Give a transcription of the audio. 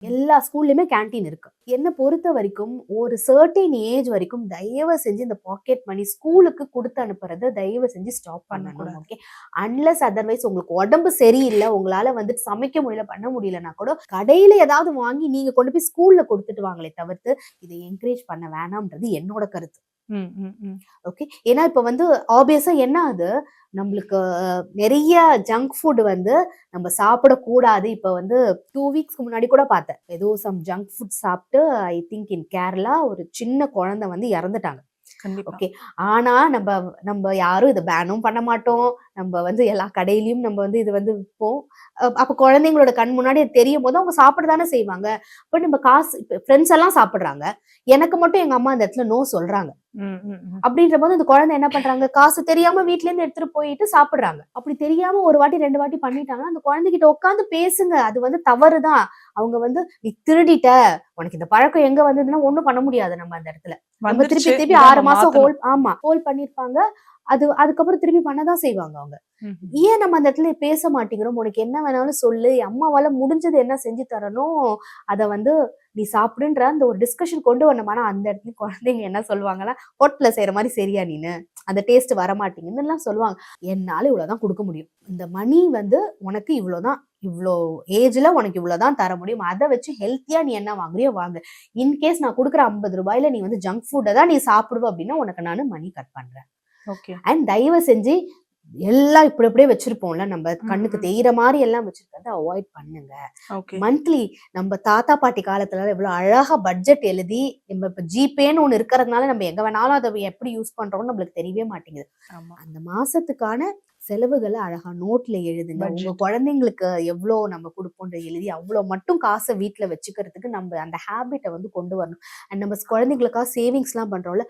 எல்லா ஸ்கூல்லயுமே கேண்டீன் இருக்கு. என்ன பொறுத்த வரைக்கும் ஒரு சர்டைன் ஏஜ் வரைக்கும் தயவு செஞ்சு இந்த பாக்கெட் மணி ஸ்கூலுக்கு குடுத்து அனுப்புறத தயவு செஞ்சு ஸ்டாப் பண்ணணும். பண்ணக்கூடாது. ஓகே. அன்லெஸ் அதர்வைஸ் உங்களுக்கு உடம்பு சரியில்ல, உங்களால வந்துட்டு சமைக்க முடியல, பண்ண முடியலன்னா கூட கடையில ஏதாவது வாங்கி நீங்க கொண்டு போய் ஸ்கூல்ல கொடுத்துட்டு வாங்களே தவிர்த்து இதை என்கரேஜ் பண்ண வேணாம்ன்றது என்னோட கருத்து. ஓகே. ஏன்னா இப்ப வந்து ஆப்வியஸா என்ன ஆகுது, நம்மளுக்கு நிறைய ஜங்க் ஃபுட் வந்து நம்ம சாப்பிடக்கூடாது. இப்ப வந்து 2 வீக்ஸ்க்கு முன்னாடி கூட பார்த்தேன். ஏதோ சம் ஜங்க் ஃபுட் சாப்பிட்டு ஐ திங்க் இன் கேரளா ஒரு சின்ன குழந்தை வந்து இறந்துட்டாங்க. ஓகே. ஆனா நம்ம நம்ம யாரும் இதை பேனும் பண்ண மாட்டோம். நம்ம வந்து எல்லா கடையிலயும் நம்ம வந்து இது வந்து விற்போம். அப்ப குழந்தைங்களோட கண் முன்னாடி தெரியும் போது அவங்க சாப்பிட தானே செய்வாங்க. பட் நம்ம காசு ஃப்ரெண்ட்ஸ் எல்லாம் சாப்பிடுறாங்க, எனக்கு மட்டும் எங்க அம்மா அந்த இடத்துல நோ சொல்றாங்க. அப்படின்ற போது அந்த குழந்தை என்ன பண்றாங்க, காசு தெரியாம வீட்ல இருந்து எடுத்துட்டு போயிட்டு சாப்பிடுறாங்க. அப்படி தெரியாம ஒரு வாட்டி 2 வாட்டி பண்ணிட்டாங்கன்னா அந்த குழந்தைகிட்ட உட்காந்து பேசுங்க. அது வந்து தவறுதான். அவங்க வந்து நீ திருடிட்ட, உனக்கு இந்த பழக்கம் எங்க வந்ததுன்னா ஒண்ணும் பண்ண முடியாது. நம்ம அந்த இடத்துல நம்ம திருப்பி திருப்பி 6 மாசம் ஹோல்ட் பண்ணிருப்பாங்க. அதுக்கப்புறம் திருப்பி பண்ணதான் செய்வாங்க அவங்க. ஏன் நம்ம அந்த இடத்துல பேச மாட்டேங்கிறோம்? உனக்கு என்ன வேணாலும் சொல்லு, அம்மாவால முடிஞ்சது என்ன செஞ்சு தரணும், அத வந்து நீ சாப்பிடுன்ற அந்த ஒரு டிஸ்கஷன் கொண்டு வரணும். ஆனா அந்த இடத்துல குழந்தைங்க என்ன சொல்லுவாங்கன்னா, ஹோட்டல்ல செய்யற மாதிரி சரியா நீனு, அந்த டேஸ்ட் வர மாட்டேங்குதுன்னு எல்லாம் சொல்லுவாங்க. என்னால இவ்வளவுதான் கொடுக்க முடியும். இந்த மணி வந்து உனக்கு இவ்வளவுதான், இவ்வளோ ஏஜ்ல உனக்கு இவ்வளவுதான் தர முடியும். அதை வச்சு ஹெல்த்தியா நீ என்ன வாங்குறியோ வாங்கு. இன்கேஸ் நான் கொடுக்குற 50 ரூபாயில நீ வந்து ஜங்க் ஃபுட்டை தான் நீ சாப்பிடுவ அப்படின்னா உனக்கு நான் மணி கட் பண்றேன். அண்ட் தயவு செஞ்சு எல்லாம் இப்படி அப்படியே வச்சிருப்போம்ல, நம்ம கண்ணுக்கு தெய்யற மாதிரி எல்லாம் வச்சிருக்கிறத அவாய்ட் பண்ணுங்க. மந்த்லி நம்ம தாத்தா பாட்டி காலத்துல எவ்வளவு அழகா பட்ஜெட் எழுதி, நம்ம இப்ப ஜிபேன்னு ஒண்ணு இருக்கிறதுனால நம்ம எங்க வேணாலும் அதை எப்படி யூஸ் பண்றோம்னு நம்மளுக்கு தெரியவே மாட்டேங்குது. அந்த மாசத்துக்கான செலவுகளை அழகா நோட்ல எழுதுங்க. உங்க குழந்தைங்களுக்கு எவ்வளவு நம்ம கொடுப்போன்ற எழுதி அவ்வளவு மட்டும் காசை வீட்டுல வச்சுக்கிறதுக்கு நம்ம அந்த ஹேபிட்டை வந்து கொண்டு வரணும். அண்ட் நம்ம குழந்தைங்களுக்காக சேவிங்ஸ் எல்லாம் பண்றோம்ல,